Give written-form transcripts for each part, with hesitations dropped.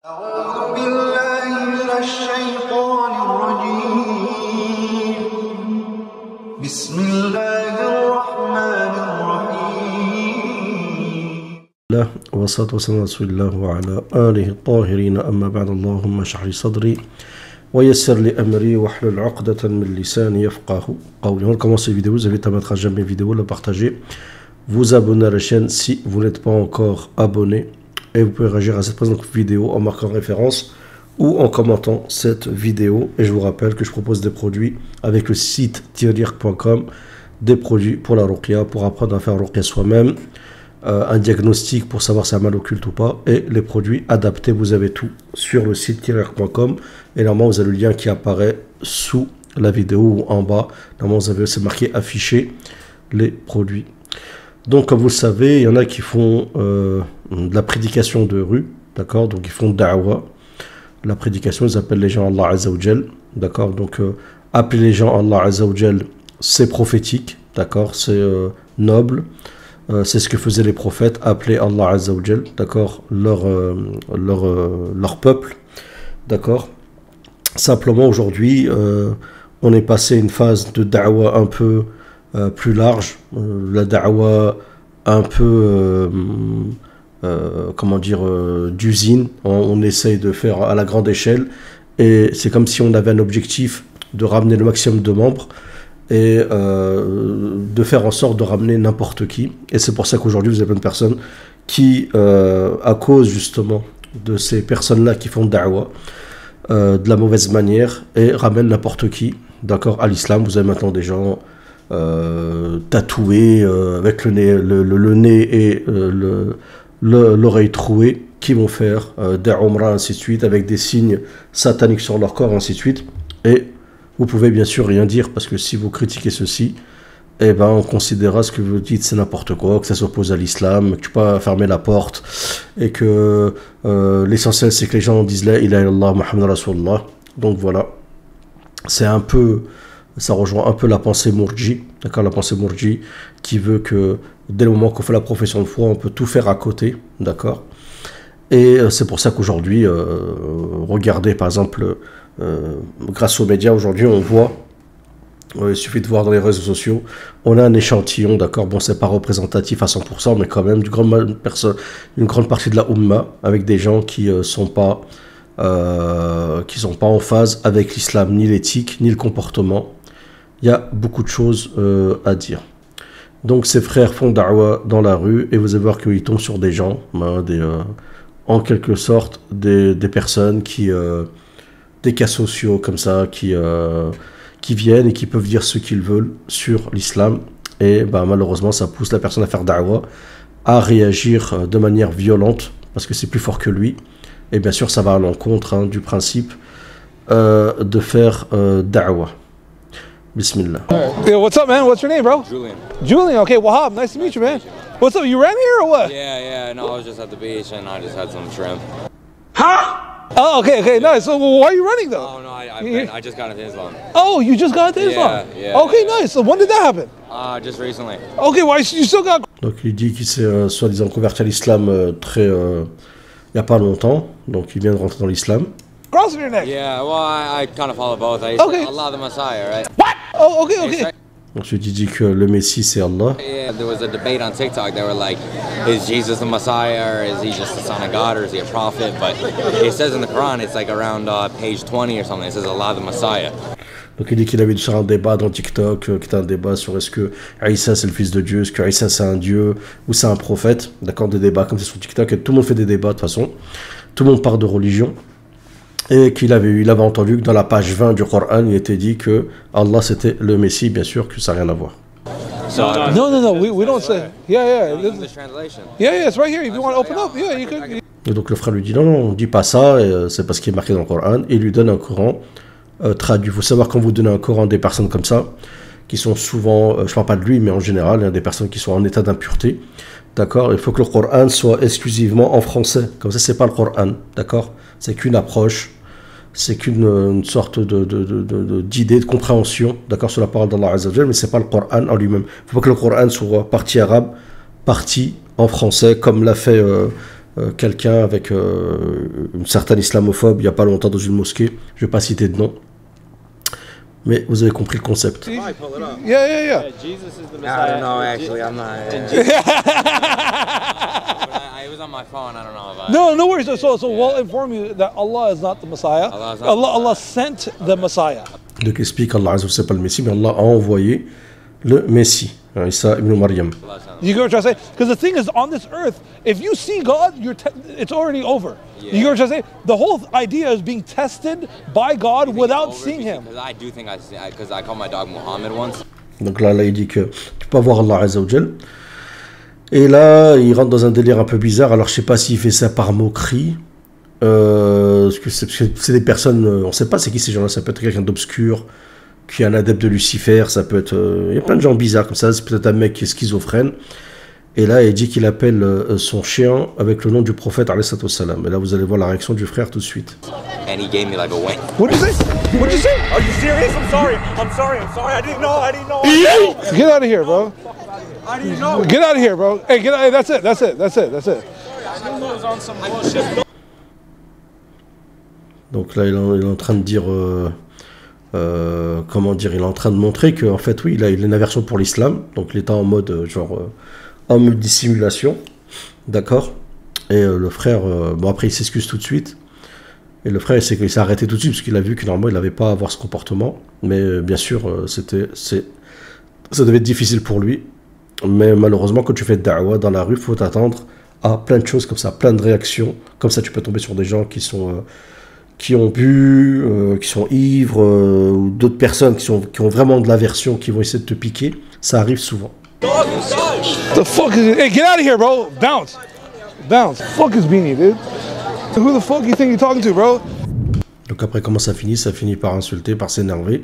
أعوذ بالله من الشيطان الرجيم بسم الله الرحمن الرحيم الله والصلاة والسلام على رسول الله وعلى آله الطاهرين أما بعد اللهم اشرح لي صدري ويسر لي أمري واحلل عقدة من لساني يفقهوا قولي. On commence cette vidéo, vous avez à mettre à jamais vidéo, la partager, vous abonner à la chaîne si vous n'êtes pas encore abonné et vous pouvez réagir à cette présente vidéo en marquant référence ou en commentant cette vidéo. Et je vous rappelle que je propose des produits avec le site tirlirk.com, des produits pour la ruqya, pour apprendre à faire ruqya soi-même, un diagnostic pour savoir si c'est un mal occulte ou pas, et les produits adaptés. Vous avez tout sur le site tirlirk.com et normalement vous avez le lien qui apparaît sous la vidéo ou en bas. Normalement vous avez, c'est marqué afficher les produits. Donc comme vous le savez, il y en a qui font de la prédication de rue, d'accord, donc ils font da'wa. La prédication, ils appellent les gens à Allah Azza wa Jal, d'accord, donc appeler les gens à Allah Azza wa Jal, c'est prophétique, d'accord, c'est noble, c'est ce que faisaient les prophètes, appeler Allah Azza wa Jal, d'accord, leur peuple, d'accord. Simplement aujourd'hui, on est passé à une phase de da'wa un peu plus large, la da'wa un peu comment dire, d'usine. On essaye de faire à la grande échelle et c'est comme si on avait un objectif de ramener le maximum de membres et de faire en sorte de ramener n'importe qui. Et c'est pour ça qu'aujourd'hui vous avez plein de personnes qui à cause justement de ces personnes là qui font da'wa de la mauvaise manière et ramènent n'importe qui, d'accord, à l'islam. Vous avez maintenant des gens tatoués avec le nez et l'oreille trouée qui vont faire des umrah ainsi de suite avec des signes sataniques sur leur corps ainsi de suite. Et vous pouvez bien sûr rien dire parce que si vous critiquez ceci, eh ben on considérera ce que vous dites c'est n'importe quoi, que ça s'oppose à l'islam, que tu peux pas fermer la porte et que l'essentiel c'est que les gens disent la ilaha illallah Muhammad Rasulullah. Donc voilà, c'est un peu, ça rejoint un peu la pensée Murji, d'accord, la pensée Murji qui veut que dès le moment qu'on fait la profession de foi, on peut tout faire à côté, d'accord. Et c'est pour ça qu'aujourd'hui, regardez par exemple, grâce aux médias, aujourd'hui on voit, il suffit de voir dans les réseaux sociaux, on a un échantillon, d'accord, bon c'est pas représentatif à 100%, mais quand même une grande partie de la Ummah, avec des gens qui sont pas en phase avec l'islam, ni l'éthique, ni le comportement. Il y a beaucoup de choses à dire. Donc ces frères font da'wa dans la rue et vous allez voir qu'ils tombent sur des gens, en quelque sorte des personnes qui, des cas sociaux comme ça, qui viennent et qui peuvent dire ce qu'ils veulent sur l'islam. Et malheureusement ça pousse la personne à faire da'wa, à réagir de manière violente parce que c'est plus fort que lui. Et bien sûr ça va à l'encontre du principe de faire da'wa. Bismillah. Hey, what's up, man? What's your name, bro? Julian. Julian. Okay, Wahab. Nice to meet you, man. What's up? You ran here or what? Yeah. No, I was just at the beach and I just had some shrimp. Oh, okay, nice. So why are you running though? Oh no, I just got into Islam. Oh, you just got into Islam? Yeah. Okay, nice. So when did that happen? Just recently. Okay, why you still got? Donc il dit qu'il s'est soi-disant converti à l'islam il y a pas longtemps, donc il vient de rentrer dans l'islam. Cross in your neck. Yeah, well, I kind of follow both. I Okay. Allah the Messiah, right? What? Oh, okay. Ensuite il dit que le Messie c'est Allah. Yeah, there was a debate on TikTok. They were like, is Jesus the Messiah or is he just the son of God or is he a prophet? But it says in the Quran, it's like around page 20 or something. It says Allah the Messiah. Donc il dit qu'il avait dû faire un débat dans TikTok, qui était un débat sur est-ce que Isa c'est le fils de Dieu, est-ce que Isa c'est un dieu ou c'est un prophète, d'accord, des débats comme c'est sur TikTok, et tout le monde fait des débats de toute façon, tout le monde parle de religion, et il avait entendu que dans la page 20 du Coran, il était dit que Allah c'était le Messie, bien sûr que ça n'a rien à voir. No. We don't say. Yeah. English translation. Yeah, it's right here. If you want to open up, yeah, you could. Et donc le frère lui dit non, on dit pas ça, c'est parce qu'il est marqué dans le Coran, et il lui donne un Coran traduit. Il faut savoir quand vous donnez un Coran à des personnes comme ça, qui sont souvent, je parle pas de lui, mais en général, il y a des personnes qui sont en état d'impureté, d'accord, il faut que le Coran soit exclusivement en français, comme ça c'est pas le Coran, d'accord, c'est qu'une approche, c'est qu'une sorte d'idée, de compréhension, d'accord, sur la parole d'Allah Azza wa Jal, mais c'est pas le Coran en lui-même. Il faut pas que le Coran soit partie arabe, partie en français, comme l'a fait quelqu'un avec une certaine islamophobe il n'y a pas longtemps dans une mosquée. Je ne vais pas citer de nom. Mais vous avez compris le concept. Yeah. Jesus is the Messiah. I don't know, actually. I'm not. I was on my phone. I don't know about No worries. So we'll inform you that Allah is not the Messiah. Allah sent the Messiah. Donc explique Allah Azza wa Jalla, c'est pas le Messie, mais Allah a envoyé le Messie, Isa ibn Maryam. You get what I'm trying to say? Because the thing is, on this earth, if you see God, it's already over. Yeah. You get what I'm trying to say? The whole idea is being tested by God without seeing Him. Because I do think because I called my dog Muhammad once. Donc là, il dit que tu peux voir Allah Azza wa Jalla. Et là, il rentre dans un délire un peu bizarre. Alors, je sais pas s'il fait ça par moquerie. Parce que c'est des personnes, on sait pas c'est qui ces gens-là. Ça peut être quelqu'un d'obscur, qui est un adepte de Lucifer. Ça peut être, il y a plein de gens bizarres comme ça. C'est peut-être un mec qui est schizophrène. Et là, il dit qu'il appelle son chien avec le nom du prophète alayhi salatu wassalam. Et là, vous allez voir la réaction du frère tout de suite. And he gave me like a wink. What did you say? What did you say? Are you serious? I'm sorry. I didn't know. Get out of here, bro. I didn't know. Get out of here, bro. Hey, get out. Hey, that's it. I was on some bullshit. Donc là, il est en train de dire, comment dire, il est en train de montrer qu'en fait, oui, il a une aversion pour l'islam. Donc il est en mode, en mode dissimulation, d'accord. Et le frère, bon après il s'excuse tout de suite. Et le frère, il s'est arrêté tout de suite parce qu'il a vu que normalement il n'avait pas à avoir ce comportement. Mais bien sûr, ça devait être difficile pour lui. Mais malheureusement, quand tu fais de da'wah dans la rue, il faut t'attendre à plein de choses comme ça, plein de réactions. Comme ça, tu peux tomber sur des gens qui ont bu, qui sont ivres, ou d'autres personnes qui ont vraiment de l'aversion, qui vont essayer de te piquer. Ça arrive souvent. The fuck is it? Hey, get out of here, bro. Bounce. Fuck is Beanie, dude. Who the fuck you think you're talking to, bro? Donc après, comment ça finit? Ça finit par insulter, par s'énerver.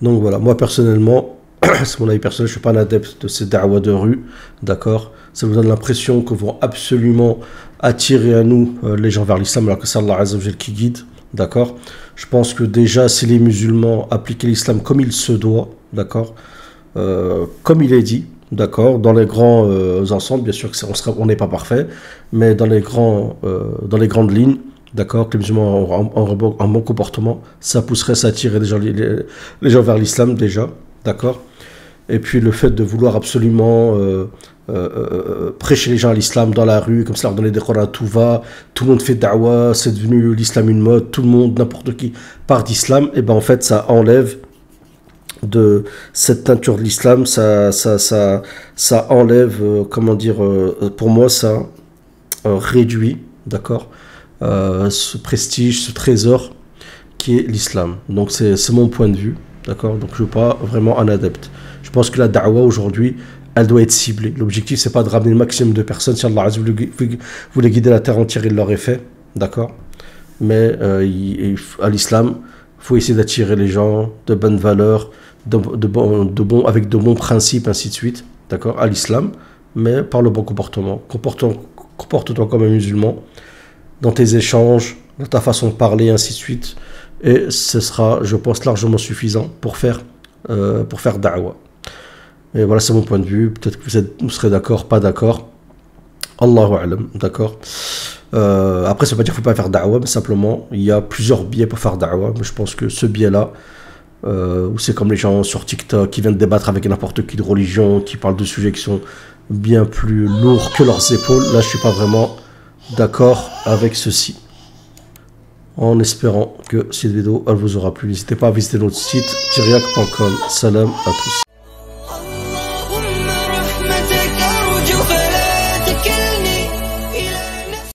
Donc voilà, moi personnellement, c'est mon avis personnel, je suis pas un adepte de ces da'wah de rue, d'accord? Ça vous donne l'impression que vont absolument attirer à nous les gens vers l'islam, alors que c'est Allah Azza wa Jalla qui guide, d'accord? Je pense que déjà, si les musulmans appliquaient l'islam comme il se doit, d'accord? Comme il est dit, d'accord, dans les grands ensembles, bien sûr on n'est pas parfait, mais dans les grandes lignes, d'accord, que les musulmans ont un bon comportement, ça pousserait, ça attirerait les gens vers l'islam déjà, d'accord. Et puis le fait de vouloir absolument prêcher les gens à l'islam dans la rue, comme ça leur donner des Qur'an à tout va, tout le monde fait da'wah, c'est devenu l'islam une mode, tout le monde, n'importe qui part d'islam, et ben en fait ça enlève de cette teinture de l'islam, ça enlève, comment dire, pour moi ça réduit, d'accord, ce prestige, ce trésor qui est l'islam. Donc c'est mon point de vue, d'accord. Donc je ne suis pas vraiment un adepte. Je pense que la da'wah aujourd'hui, elle doit être ciblée. L'objectif c'est pas de ramener le maximum de personnes. Si Allah Azza wa Jalla voulait guider la terre entière, il l'aurait fait, d'accord. Mais à l'islam, il faut essayer d'attirer les gens de bonnes valeurs, avec de bons principes, ainsi de suite, d'accord, à l'islam, mais par le bon comportement. Comporte-toi comme un musulman dans tes échanges, dans ta façon de parler, ainsi de suite, et ce sera, je pense, largement suffisant pour faire da'wah. Et voilà, c'est mon point de vue. Peut-être que vous serez d'accord, pas d'accord. Allahu a'lam, d'accord. Après, ça ne veut pas dire qu'il ne faut pas faire da'wah, mais simplement, il y a plusieurs biais pour faire da'wah. Mais je pense que ce biais-là, où c'est comme les gens sur TikTok qui viennent débattre avec n'importe qui de religion, qui parlent de sujets qui sont bien plus lourds que leurs épaules, là, je ne suis pas vraiment d'accord avec ceci. En espérant que cette vidéo, elle vous aura plu. N'hésitez pas à visiter notre site, tiriac.com. Salam à tous.